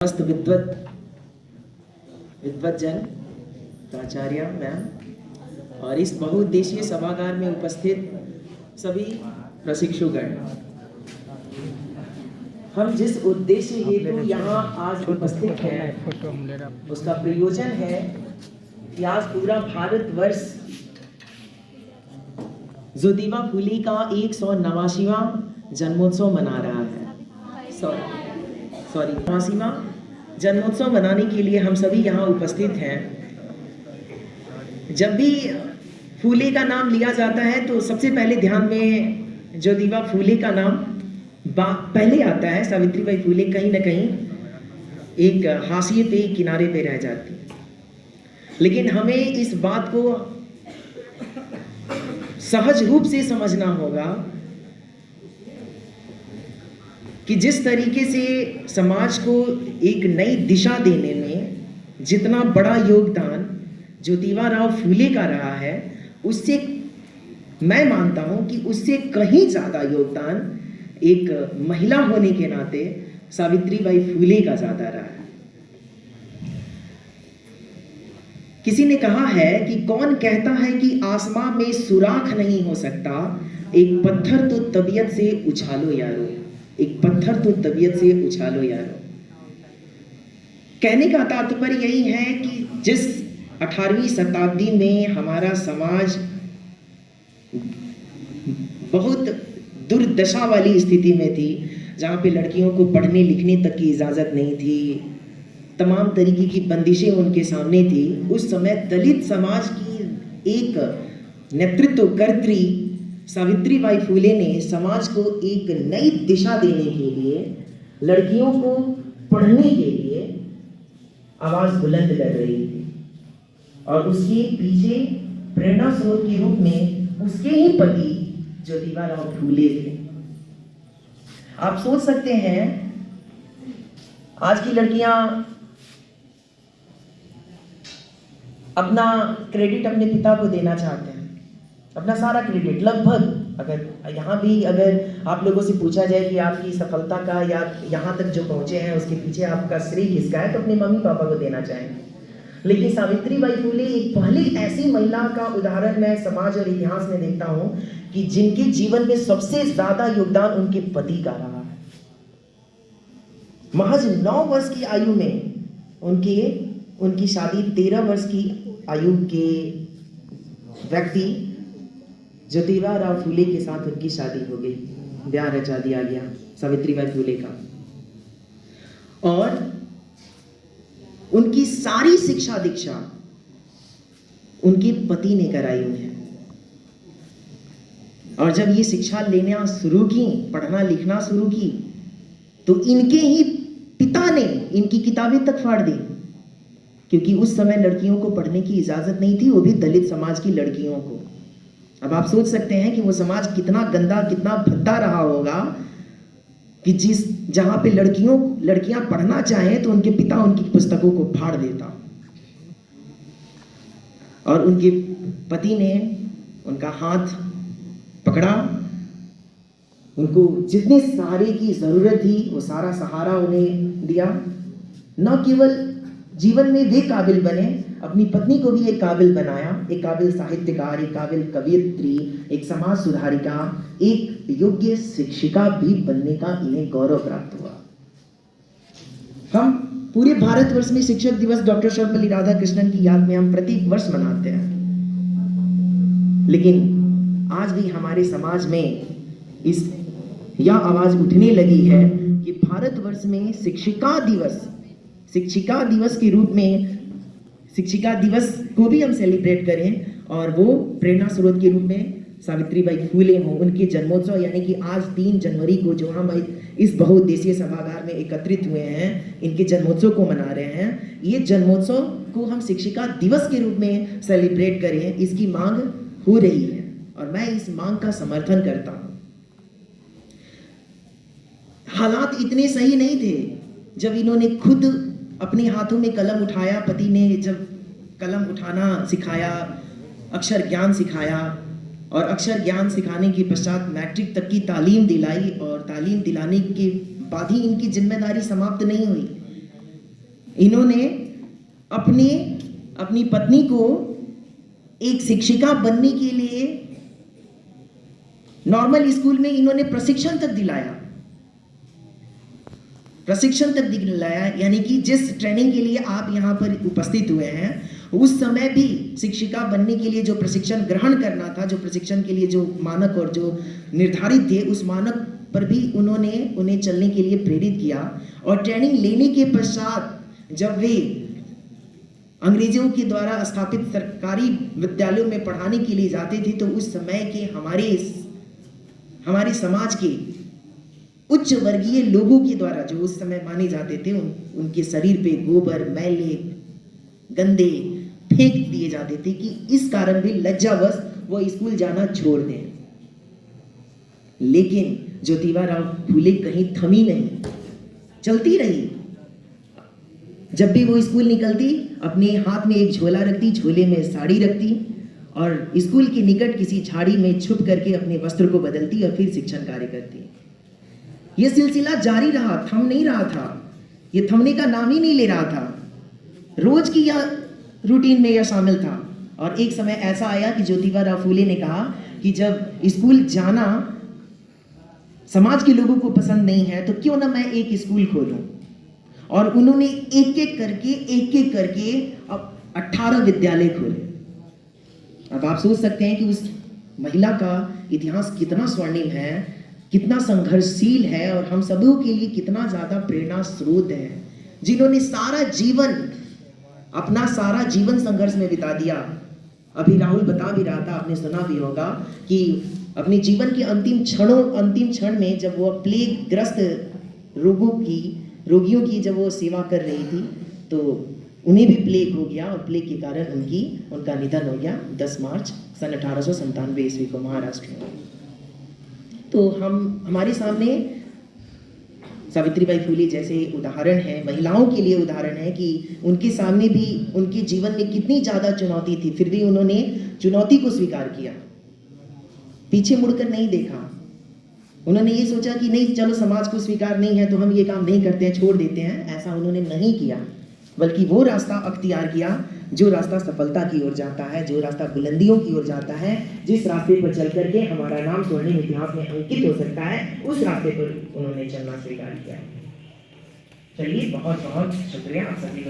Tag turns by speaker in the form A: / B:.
A: मस्त विद्वत जन, प्राचार्य मैम और इस बहुउद्देशीय सभागार में उपस्थित सभी प्रशिक्षुगण, हम जिस उद्देश्य हेतु यहाँ आज उपस्थित हैं उसका प्रयोजन है कि आज पूरा भारतवर्ष ज्योतिबा फुले का 189वां जन्मोत्सव मना रहा है। सॉरी 89वां जन्मोत्सव मनाने के लिए हम सभी यहाँ उपस्थित हैं। जब भी फूले का नाम लिया जाता है तो सबसे पहले ध्यान में ज्योतिबा फुले का नाम पहले आता है। सावित्रीबाई फुले कहीं ना कहीं एक हाशिए पे, किनारे पे रह जाती है, लेकिन हमें इस बात को सहज रूप से समझना होगा कि जिस तरीके से समाज को एक नई दिशा देने में जितना बड़ा योगदान ज्योतिबा राव फुले का रहा है, उससे मैं मानता हूं कि उससे कहीं ज़्यादा योगदान एक महिला होने के नाते सावित्रीबाई फुले का ज़्यादा रहा है। किसी ने कहा है कि कौन कहता है कि आसमां में सुराख नहीं हो सकता, एक पत्थर तो तबीयत से उछालो यारो, एक पत्थर तो तबीयत से उछालो यारो। कहने का तात्पर्य यही है कि जिस 18वीं शताब्दी में हमारा समाज बहुत दुर्दशा वाली स्थिति में थी, जहाँ पे लड़कियों को पढ़ने लिखने तक की इजाज़त नहीं थी, तमाम तरीके की बंदिशें उनके सामने थी, उस समय दलित समाज की एक नेतृत्वकर्त्री सावित्रीबाई फुले ने समाज को एक नई दिशा देने के लिए, लड़कियों को पढ़ने के लिए आवाज बुलंद कर रही थी। और उसके पीछे प्रेरणा स्रोत के रूप में उसके ही पति ज्योतिबा राव फुले थे। आप सोच सकते हैं आज की लड़कियां अपना क्रेडिट अपने पिता को देना चाहते हैं, अपना सारा क्रेडिट लगभग। अगर यहाँ भी अगर आप लोगों से पूछा जाए कि आपकी सफलता का या यहाँ तक जो पहुँचे हैं उसके पीछे आपका श्रेय किसका है, तो अपने मम्मी पापा को देना चाहेंगे। लेकिन सावित्रीबाई फुले एक पहली ऐसी महिला का उदाहरण मैं समाज और इतिहास में देखता हूँ कि जिनके जीवन में सबसे ज्यादा योगदान उनके पति का रहा है। महज 9 वर्ष की आयु में उनकी शादी 13 वर्ष की आयु के व्यक्ति ज्योतिबा राव फुले के साथ उनकी शादी हो गई, ब्याह रचा दिया गया सावित्रीबाई फुले का। और उनकी सारी शिक्षा दीक्षा उनके पति ने कराई उन्हें। और जब ये शिक्षा लेना शुरू की, पढ़ना लिखना शुरू की, तो इनके ही पिता ने इनकी किताबें तक फाड़ दी, क्योंकि उस समय लड़कियों को पढ़ने की इजाजत नहीं थी, वो भी दलित समाज की लड़कियों को। अब आप सोच सकते हैं कि वो समाज कितना गंदा, कितना भद्दा रहा होगा कि जहां पे लड़कियां पढ़ना चाहें तो उनके पिता उनकी पुस्तकों को फाड़ देता। और उनके पति ने उनका हाथ पकड़ा, उनको जितने सहारे की जरूरत थी वो सारा सहारा उन्हें दिया। न केवल जीवन में वे काबिल बने, अपनी पत्नी को भी एक काबिल बनाया, एक काबिल साहित्यकार, एक काबिल कवयित्री, एक समाज सुधारिका, एक योग्य शिक्षिका भी बनने का इन्हें गौरव प्राप्त हुआ। हम पूरे भारतवर्ष में शिक्षक दिवस डॉक्टर सर्वपल्ली राधाकृष्णन की याद में हम प्रत्येक वर्ष मनाते हैं, लेकिन आज भी हमारे समाज में यह आवाज उठने लगी है कि भारतवर्ष में शिक्षिका दिवस के रूप में शिक्षिका दिवस को भी हम सेलिब्रेट करें, और वो प्रेरणा स्रोत के रूप में सावित्रीबाई फुले हो। उनके जन्मोत्सव यानी कि आज 3 जनवरी को जो हम इस बहुउद्देशीय सभागार में एकत्रित हुए हैं, इनके जन्मोत्सव को मना रहे हैं। ये जन्मोत्सव को हम शिक्षिका दिवस के रूप में सेलिब्रेट करें, इसकी मांग हो रही है और मैं इस मांग का समर्थन करता हूं। हालात इतने सही नहीं थे जब इन्होंने खुद अपने हाथों में कलम उठाया, पति ने जब कलम उठाना सिखाया, अक्षर ज्ञान सिखाया, और अक्षर ज्ञान सिखाने के पश्चात मैट्रिक तक की तालीम दिलाई, और तालीम दिलाने के बाद ही इनकी जिम्मेदारी समाप्त नहीं हुई। इन्होंने अपनी पत्नी को एक शिक्षिका बनने के लिए नॉर्मल स्कूल में इन्होंने प्रशिक्षण तक दिलाया, यानी कि जिस ट्रेनिंग के लिए आप यहाँ पर उपस्थित हुए हैं, उस समय भी शिक्षिका बनने के लिए जो प्रशिक्षण ग्रहण करना था, जो प्रशिक्षण के लिए जो मानक और जो निर्धारित थे, उस मानक पर भी उन्होंने उन्हें चलने के लिए प्रेरित किया। और ट्रेनिंग लेने के पश्चात जब वे अंग्रेजों के द्वारा स्थापित सरकारी विद्यालयों में पढ़ाने के लिए जाते थे, तो उस समय के हमारे समाज के उच्च वर्गीय लोगों के द्वारा, जो उस समय माने जाते थे, उनके शरीर पे गोबर, मैले, गंदे फेंक दिए जाते थे कि इस कारण भी लज्जावश वो स्कूल जाना छोड़ दें। लेकिन ज्योतिबा फूले कहीं थमी नहीं, चलती रही। जब भी वो स्कूल निकलती, अपने हाथ में एक झोला रखती, झोले में साड़ी रखती और स्कूल के निकट किसी झाड़ी में छुप करके अपने वस्त्र को बदलती और फिर शिक्षण कार्य करती। यह सिलसिला जारी रहा, थम नहीं रहा था, ये थमने का नाम ही नहीं ले रहा था। रोज की यह रूटीन में यह शामिल था। और एक समय ऐसा आया कि ज्योतिबा फूले ने कहा कि जब स्कूल जाना समाज के लोगों को पसंद नहीं है, तो क्यों ना मैं एक स्कूल खोलूं। और उन्होंने एक एक करके अब 18 विद्यालय खोले। अब आप सोच सकते हैं कि उस महिला का इतिहास कितना स्वर्णिम है, कितना संघर्षशील है और हम सबों के लिए कितना ज्यादा प्रेरणा स्रोत है, जिन्होंने अपना सारा जीवन संघर्ष में बिता दिया। अभी राहुल बता भी रहा था, आपने सुना भी होगा कि अपने जीवन के अंतिम क्षण में जब वो प्लेग ग्रस्त रोगियों की जब वो सेवा कर रही थी, तो उन्हें भी प्लेग हो गया और प्लेग के कारण उनका निधन हो गया 10 मार्च सन 1897 ईस्वी को महाराष्ट्र में। तो हमारे सामने सावित्रीबाई फूले जैसे उदाहरण है, महिलाओं के लिए उदाहरण है कि उनके सामने भी उनके जीवन में कितनी ज़्यादा चुनौती थी, फिर भी उन्होंने चुनौती को स्वीकार किया, पीछे मुड़कर नहीं देखा। उन्होंने ये सोचा कि नहीं, चलो समाज को स्वीकार नहीं है तो हम ये काम नहीं करते हैं, छोड़ देते हैं, ऐसा उन्होंने नहीं किया, बल्कि वो रास्ता अख्तियार किया जो रास्ता सफलता की ओर जाता है, जो रास्ता बुलंदियों की ओर जाता है, जिस रास्ते पर चल करके हमारा नाम स्वर्णिम इतिहास में अंकित हो सकता है, उस रास्ते पर उन्होंने चलना स्वीकार किया। चलिए, बहुत बहुत शुक्रिया आप सभी को।